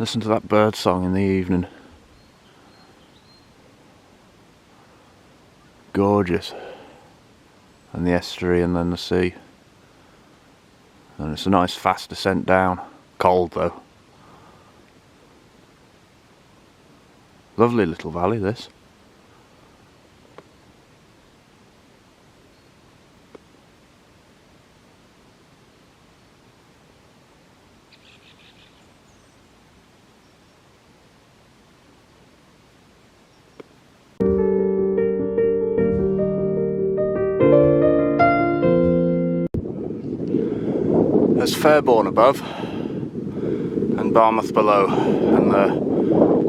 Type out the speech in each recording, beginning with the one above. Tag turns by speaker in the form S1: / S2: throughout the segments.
S1: Listen to that bird song in the evening. Gorgeous. And the estuary and then the sea. And it's a nice fast descent down. Cold though. Lovely little valley this. There's Fairbourne above and Barmouth below, and the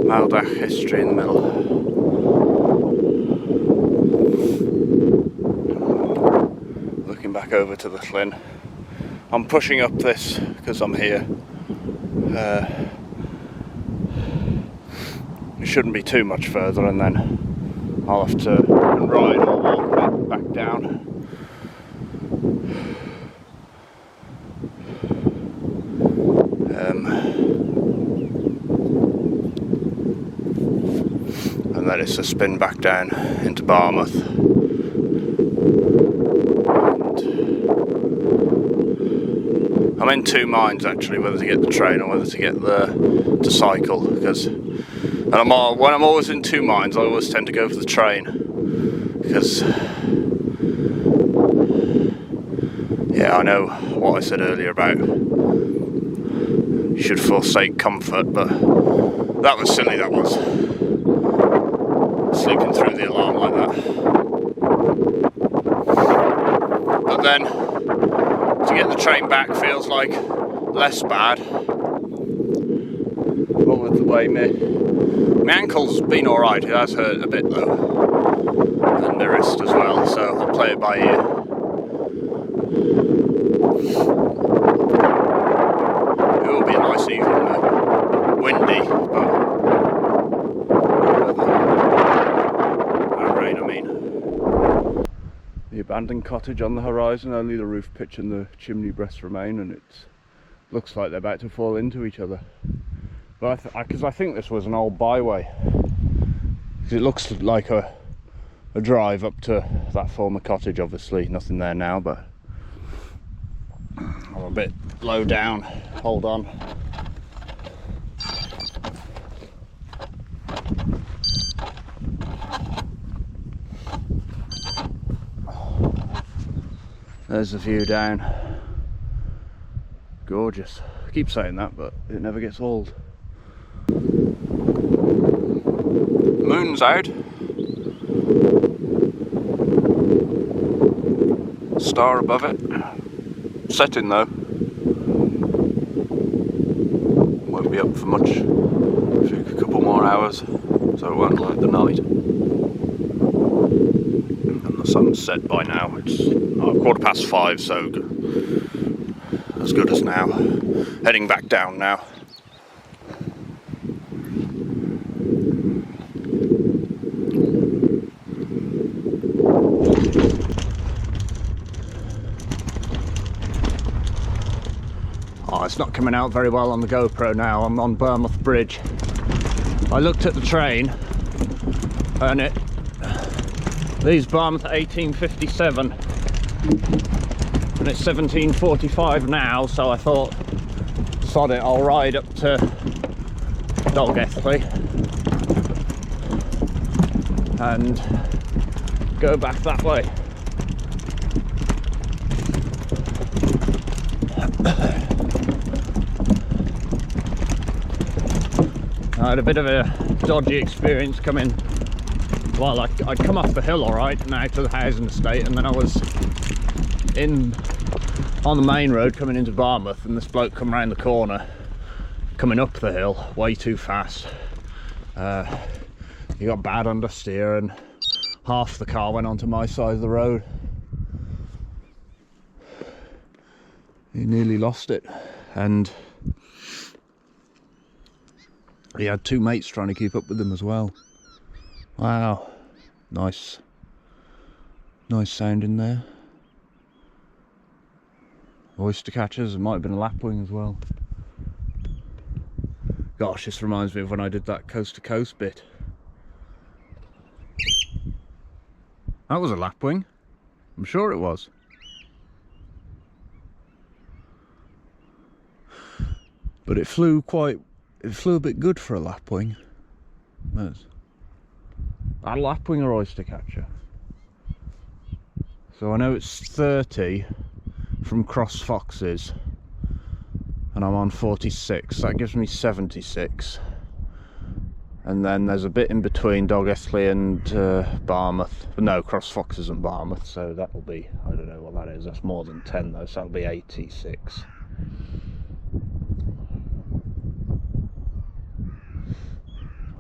S1: Maldach estuary in the middle. Looking back over to the Llyn. I'm pushing up this because I'm here. It shouldn't be too much further, and then I'll have to ride or walk back down. And then it's a spin back down into Barmouth. And I'm in two minds actually, whether to get the train or whether to get to cycle, because when I'm always in two minds, I always tend to go for the train, because yeah, I know what I said earlier about you should forsake comfort, but that was silly, that was. Sleeping through the alarm like that. But then, to get the train back feels like less bad. But with the way my ankle's been alright, it has hurt a bit though. And my wrist as well, so I'll play it by ear. It will be a nice evening though. Windy, but the abandoned cottage on the horizon, only the roof pitch and the chimney breast remain, and it looks like they're about to fall into each other. But because I think this was an old byway, it looks like a drive up to that former cottage. Obviously nothing there now, but I'm a bit low down. Hold on. There's the view down. Gorgeous. I keep saying that, but it never gets old. The moon's out. Star above it. Setting though. Won't be up for much. A couple more hours, so it won't light the night. The sun's set by now. It's 5:15, so as good as now. Heading back down now. Oh, it's not coming out very well on the GoPro now. I'm on Bournemouth Bridge. I looked at the train and it leaves Barmouth at 18:57 and it's 17:45 now, so I thought, sod it, I'll ride up to Pwllheli and go back that way. I had a bit of a dodgy experience coming. Well, I'd come off the hill alright and out to the housing estate, and then I was on the main road coming into Barmouth, and this bloke come round the corner coming up the hill way too fast. He got bad understeer and half the car went onto my side of the road. He nearly lost it, and he had two mates trying to keep up with him as well. Wow, nice sound in there. Oyster catchers, it might have been a lapwing as well. Gosh, this reminds me of when I did that coast to coast bit. That was a lapwing. I'm sure it was. But it flew a bit good for a lapwing. Yes. A lapwing or oyster catcher. So I know it's 30 from Cross Foxes, and I'm on 46. That gives me 76. And then there's a bit in between Pwllheli and Barmouth. No, Cross Foxes and Barmouth, so that'll be, I don't know what that is, that's more than 10 though, so that'll be 86.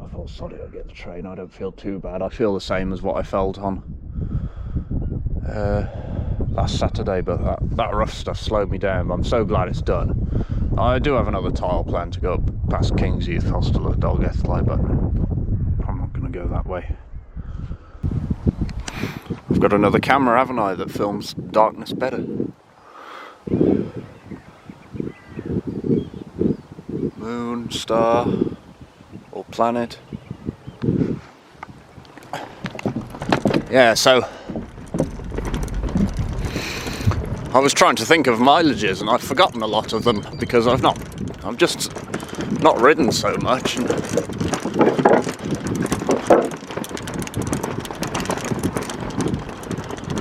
S1: I thought, sorry, I'll get the train, I don't feel too bad. I feel the same as what I felt on last Saturday, but that rough stuff slowed me down, but I'm so glad it's done. I do have another tile plan to go up past King's Youth Hostel at Pwllheli, but I'm not going to go that way. I've got another camera, haven't I, that films darkness better. Moon, star, or planet. Yeah, so I was trying to think of mileages and I've forgotten a lot of them because I've just not ridden so much. And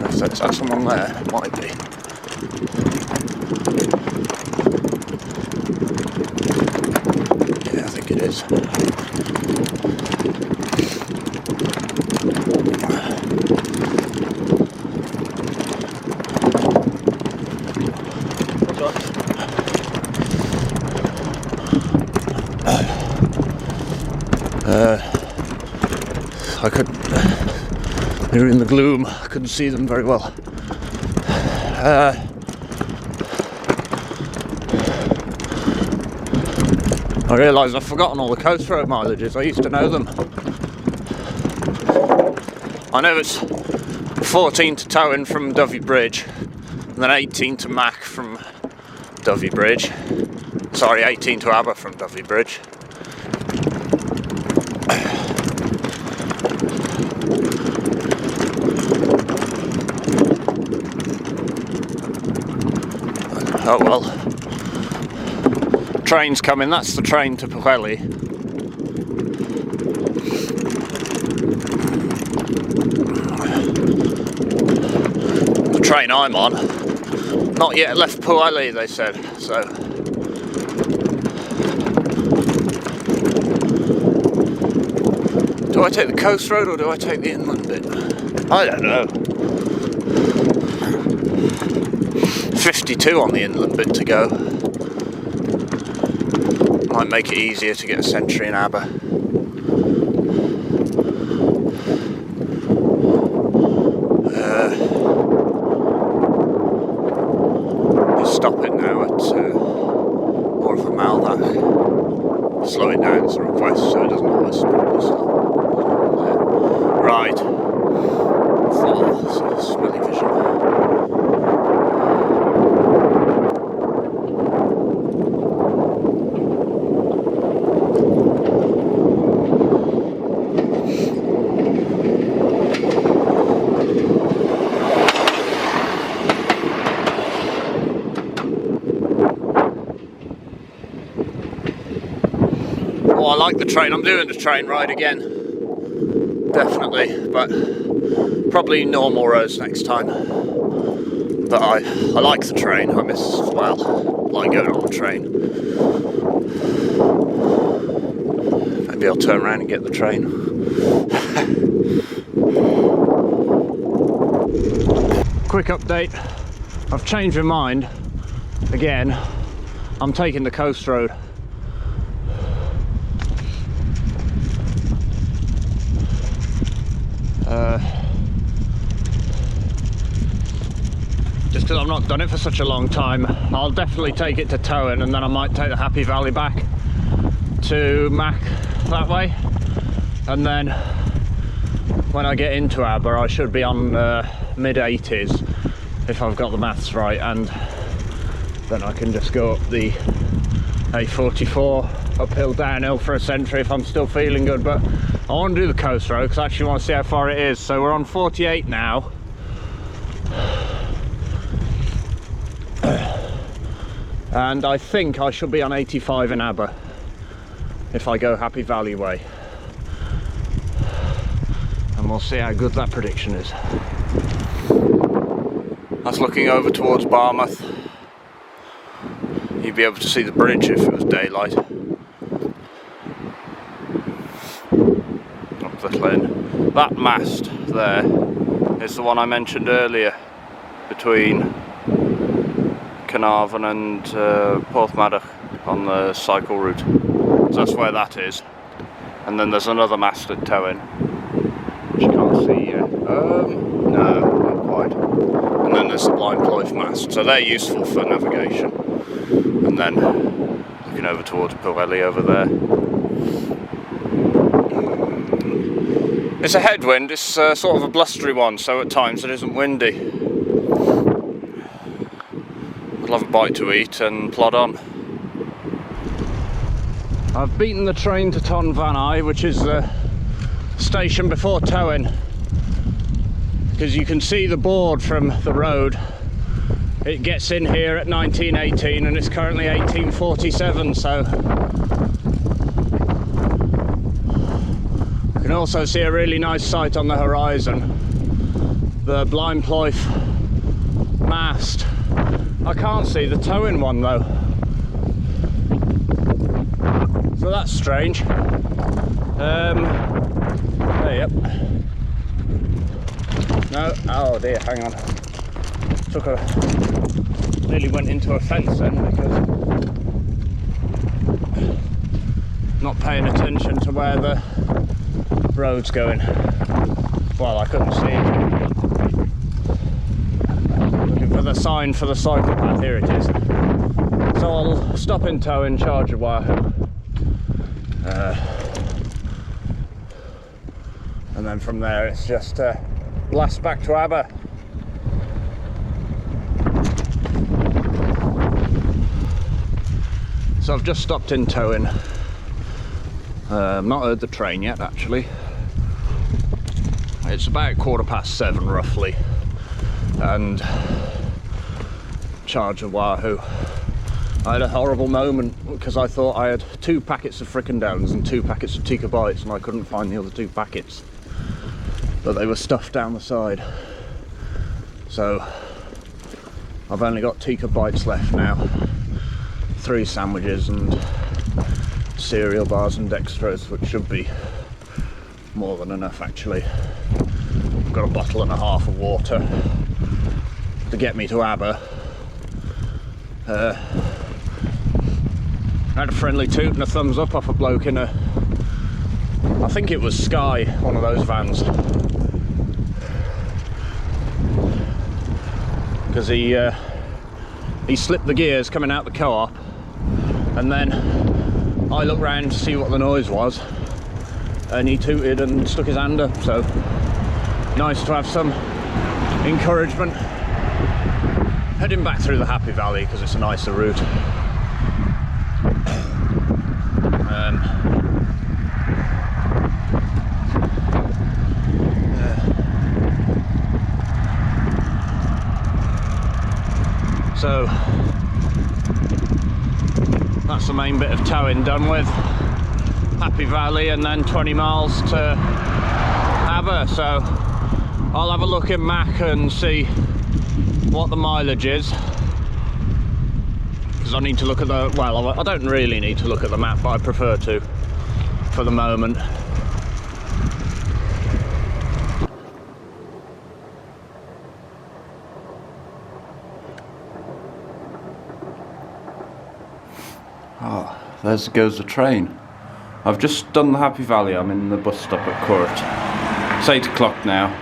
S1: is that someone there? Might be. Yeah, I think it is. They were in the gloom, I couldn't see them very well. I realise I've forgotten all the coast road mileages, I used to know them. I know it's 14 to Towin from Dovey Bridge, and then 18 to Mac from Dovey Bridge. Sorry, 18 to Aber from Dovey Bridge. Oh well. Train's coming, that's the train to Pwllheli. The train I'm on. Not yet left Pwllheli, they said, so. Do I take the coast road or do I take the inland bit? I don't know. 52 on the inland bit to go. Might make it easier to get a sentry in Aber. Just stop it now at Morfa Malbach. Slow it down as a request so it doesn't always stop. Right. Full smelly vision. Oh, I like the train. I'm doing the train ride again. Definitely, but probably normal roads next time. But I like the train. I miss, well, like going on the train. Maybe I'll turn around and get the train. Quick update. I've changed my mind again. I'm taking the coast road. Just because I've not done it for such a long time, I'll definitely take it to Towin and then I might take the Happy Valley back to Mac that way, and then when I get into Aber I should be on mid-80s if I've got the maths right, and then I can just go up the A44 uphill downhill for a century if I'm still feeling good, but I want to do the coast road because I actually want to see how far it is. So we're on 48 now. And I think I should be on 85 in Aber if I go Happy Valley way. And we'll see how good that prediction is. That's looking over towards Barmouth. You'd be able to see the bridge if it was daylight. Up the Llyn. That mast there is the one I mentioned earlier between Carnarvon and Porthmadog on the cycle route. So that's where that is. And then there's another mast at Tywyn, which you can't see yet. No, not quite. And then there's the Blind Plough mast. So they're useful for navigation. And then looking over towards Pwllheli over there. It's a headwind, it's sort of a blustery one, so at times it isn't windy. We'll have a bite to eat and plod on. I've beaten the train to Ton Van Eye, which is the station before Tywyn, because you can see the board from the road. It gets in here at 1918 and it's currently 1847, so you can also see a really nice sight on the horizon. The Blind Plough mast. I can't see the Tywyn one though. So that's strange. Yep. No, oh dear, hang on. Nearly went into a fence then because not paying attention to where the road's going. Well, I couldn't see it. Looking for the sign for the cycle path, here it is. So I'll stop in Tywyn, charge a wahoo. And then from there it's just blast back to Aber. So I've just stopped in Tywyn. I've not heard the train yet actually. It's about 7:15 roughly. And charge a wahoo. I had a horrible moment because I thought I had 2 packets of fricandels and 2 packets of tikka bites and I couldn't find the other 2 packets. But they were stuffed down the side. So I've only got tikka bites left now. 3 sandwiches and cereal bars and dextrose, which should be more than enough actually. I've got a bottle and a half of water to get me to Aber. I had a friendly toot and a thumbs up off a bloke in a, I think it was Sky, one of those vans. Because he slipped the gears coming out the co-op, and then I looked round to see what the noise was, and he tooted and stuck his hand up, so nice to have some encouragement. Heading back through the Happy Valley because it's a nicer route. So that's the main bit of Tywyn done with. Happy Valley and then 20 miles to Aber. So I'll have a look in Mac and see what the mileage is, because I need to look at the, well, I don't really need to look at the map, but I prefer to for the moment. Oh, there goes the train. I've just done the Happy Valley. I'm in the bus stop at Court. It's 8 o'clock now.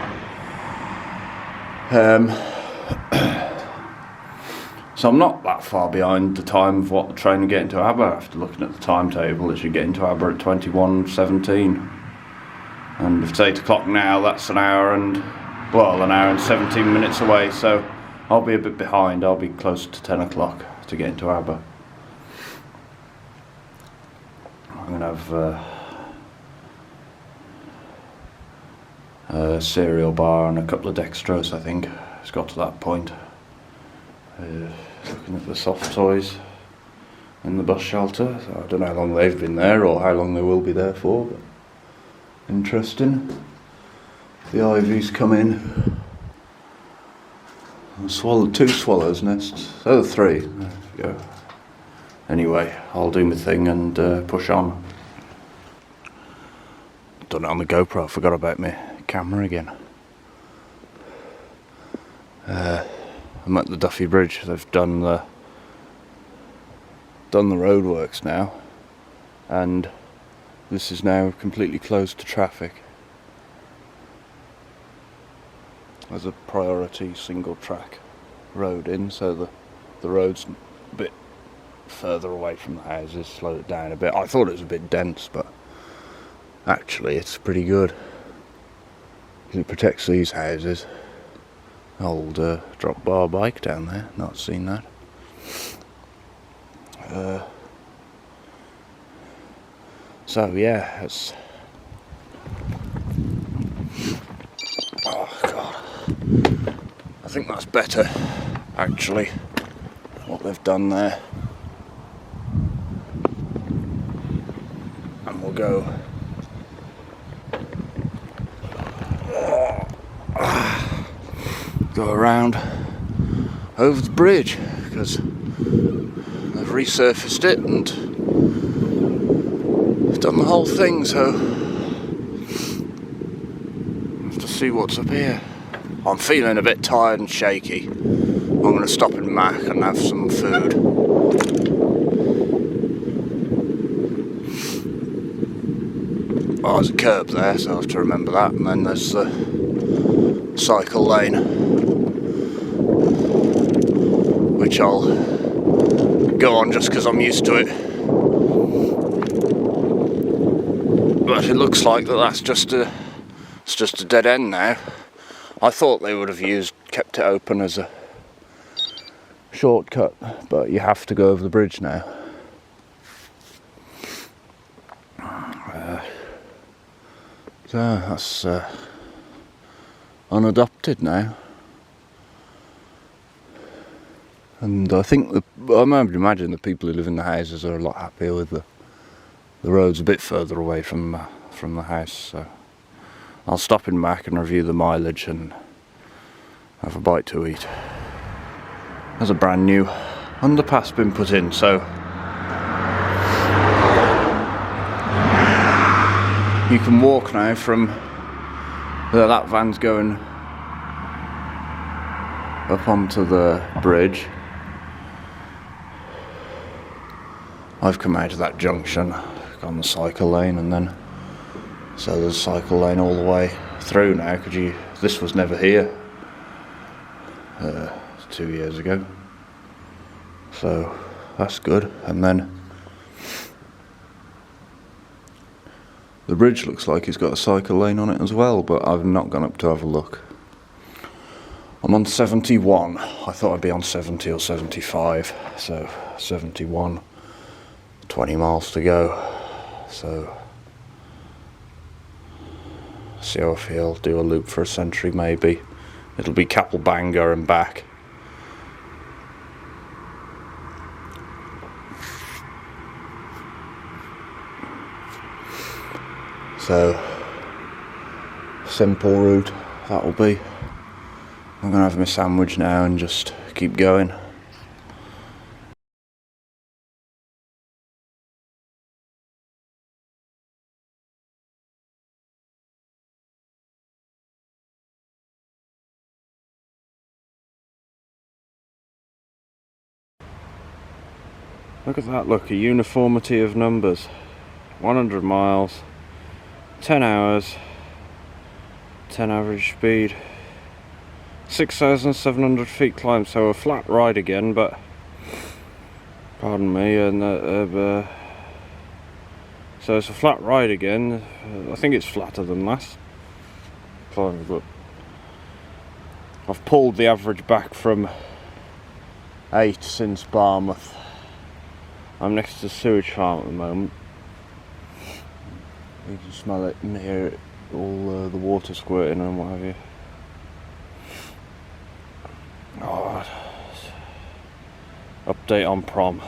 S1: So I'm not that far behind the time of what the train will get into Aber. After looking at the timetable, it should get into Aber at 21:17. And if it's 8 o'clock now, that's an hour and 17 minutes away. So I'll be a bit behind. I'll be close to 10 o'clock to get into Aber.
S2: have a cereal bar and a couple of dextrose, I think. It's got to that point. Looking at the soft toys in the bus shelter. So I don't know how long they've been there or how long they will be there for, but interesting. The ivy's come in. Swallowed 2 swallows' nests. Oh, 3. There we go. Anyway, I'll do my thing and push on. Done it on the GoPro. I forgot about my camera again. I'm at the Duffy Bridge. They've done the roadworks now, and this is now completely closed to traffic. There's a priority single track road in, so the road's a bit further away from the houses, slowed it down a bit. I thought it was a bit dense, but actually it's pretty good. It protects these houses. Old drop bar bike down there, not seen that. So yeah, it's... Oh god. I think that's better, actually, what they've done there. And we'll go around over the bridge, because they've resurfaced it and they've done the whole thing, so I have to see what's up here. I'm feeling a bit tired and shaky. I'm going to stop in Mac and have some food. Oh, there's a curb there, so I have to remember that. And then there's the cycle lane, which I'll go on just because I'm used to it. But it looks like that's just a dead end now. I thought they would have kept it open as a shortcut, but you have to go over the bridge now. So that's unadopted now. And I think I imagine the people who live in the houses are a lot happier with the roads a bit further away from the house. So I'll stop in Mac and review the mileage and have a bite to eat. There's a brand new underpass been put in, so you can walk now from that van's going up onto the bridge. I've come out of that junction, gone the cycle lane, and then so there's a cycle lane all the way through now, because this was never here 2 years ago, so that's good. And then the bridge looks like it's got a cycle lane on it as well, but I've not gone up to have a look. I'm on 71. I thought I'd be on 70 or 75, so 71, 20 miles to go, so see how I feel. Do a loop for a century maybe. It'll be Capelbanga and back. So simple route that will be. I'm gonna have my sandwich now and just keep going. Look at that, look, a uniformity of numbers. 100 miles, 10 hours, 10 average speed, 6,700 feet climb, so a flat ride again, but pardon me, and so it's a flat ride again. I think it's flatter than last climb, but I've pulled the average back from 8 since Barmouth. I'm next to the sewage farm at the moment. You can smell it and hear it, all the water squirting and what have you. Oh, update on prom.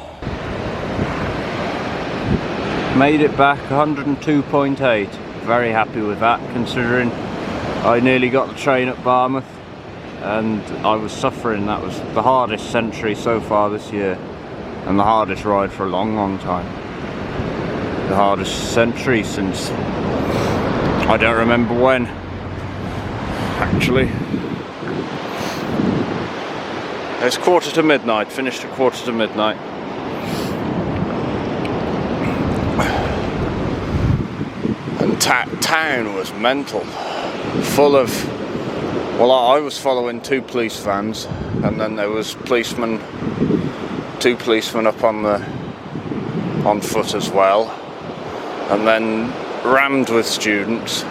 S2: Made it back 102.8. Very happy with that, considering I nearly got the train at Barmouth and I was suffering. That was the hardest century so far this year, and the hardest ride for a long time. The hardest century since I don't remember when, actually. It's midnight, finished at midnight. And town was mental, full of, well, I was following 2 police vans, and then there was 2 policemen up on foot as well, and then rammed with students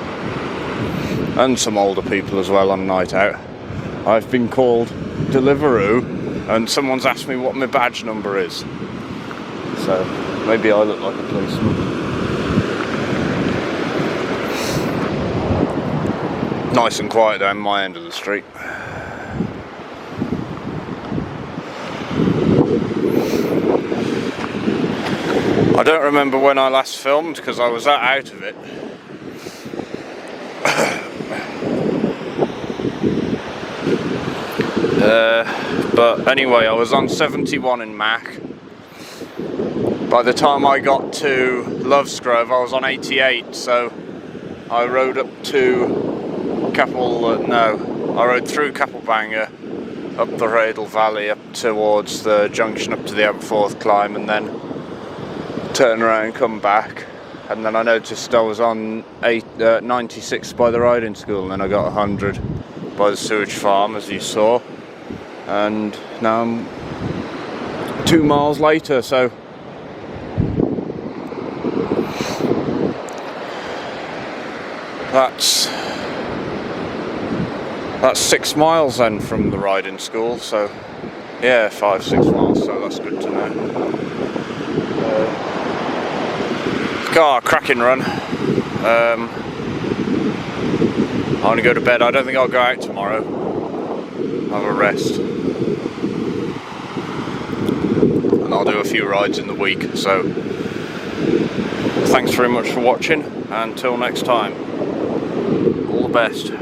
S2: and some older people as well on night out. I've been called Deliveroo, and someone's asked me what my badge number is, so maybe I look like a policeman. Nice and quiet down my end of the street. I don't remember when I last filmed because I was that out of it. But anyway, I was on 71 in Mac. By the time I got to Lovesgrove, I was on 88, so I rode up to I rode through Capelbanger, up the Radle Valley, up towards the junction, up to the Aberforth climb, and then turn around and come back. And then I noticed I was on 96 by the riding school, and then I got 100 by the sewage farm, as you saw. And now I'm 2 miles later, so that's 6 miles then from the riding school, so yeah, 5-6 miles, so that's good to know. Cracking run. I want to go to bed. I don't think I'll go out tomorrow. Have a rest. And I'll do a few rides in the week, so thanks very much for watching, and until next time, all the best.